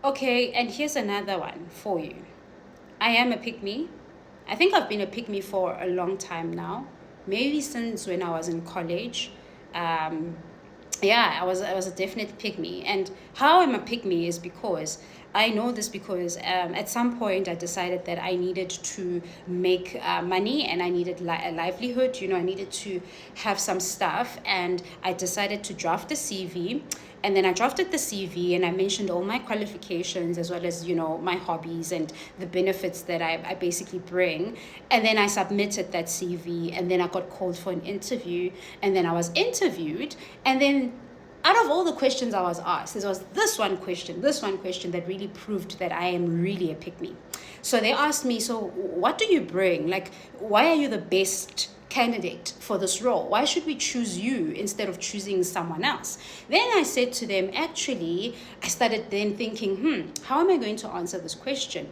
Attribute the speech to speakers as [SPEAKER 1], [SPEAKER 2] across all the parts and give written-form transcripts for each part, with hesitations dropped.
[SPEAKER 1] Okay, and here's another one for you. I am a pick me. I think I've been a pick me for a long time now, maybe since when I was in college. Um, yeah, I was a definite pick me. And how I'm a pick me is because I know this because at some point I decided that I needed to make money and I needed a livelihood. I needed to have some stuff, and I decided to draft a CV. And then I drafted the CV and I mentioned all my qualifications as well as, my hobbies and the benefits that I basically bring. And then I submitted that CV, and then I got called for an interview, and then I was interviewed. And then out of all the questions I was asked, there was this one question that really proved that I am really a pick me. So they asked me, so what do you bring? Like, why are you the best candidate for this role? Why should we choose you instead of choosing someone else? Then I said to them, actually, I started then thinking, how am I going to answer this question?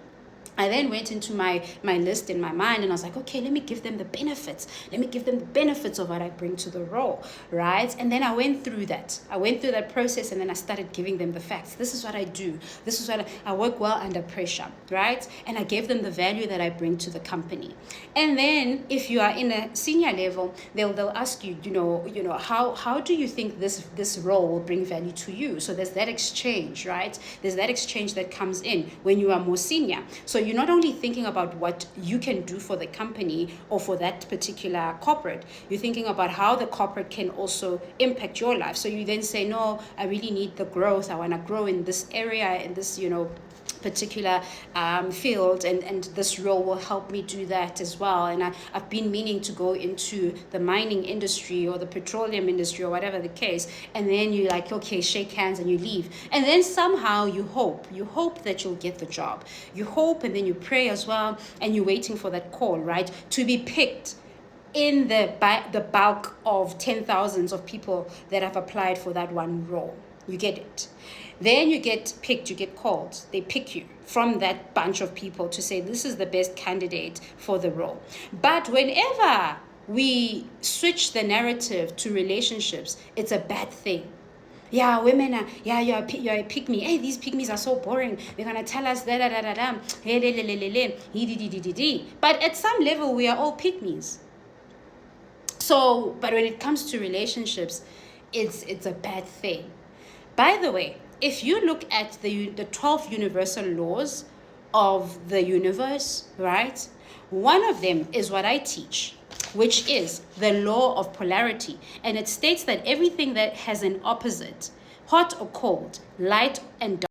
[SPEAKER 1] I then went into my list in my mind, and I was like, okay, let me give them the benefits. Let me give them the benefits of what I bring to the role, right? And then I went through that. I went through that process, and then I started giving them the facts. This is what I do. This is what I work well under pressure, right? And I gave them the value that I bring to the company. And then if you are in a senior level, they'll ask you, how do you think this role will bring value to you? So there's that exchange, right? There's that exchange that comes in when you are more senior. So you're not only thinking about what you can do for the company or for that particular corporate, you're thinking about how the corporate can also impact your life. So you then say, no, I really need the growth. I want to grow in this area, in this, particular field, and this role will help me do that as well. And I've been meaning to go into the mining industry or the petroleum industry or whatever the case. And then you like, okay, shake hands and you leave. And then somehow you hope that you'll get the job. You hope, and then you pray as well, and you're waiting for that call, right, to be picked in the bulk of 10,000s of people that have applied for that one role. You get it. Then you get picked, you get called. They pick you from that bunch of people to say this is the best candidate for the role. But whenever we switch the narrative to relationships, it's a bad thing. Yeah, women are, yeah, you're a pick me. Hey, these pick me's are so boring. They're going to tell us da da da da da. Hey, le, le, le, le, le. He, di, di, di, di. But at some level, we are all pick me's. So, but when it comes to relationships, it's a bad thing. By the way, if you look at the 12 universal laws of the universe, right? One of them is what I teach, which is the law of polarity. And it states that everything that has an opposite, hot or cold, light and dark,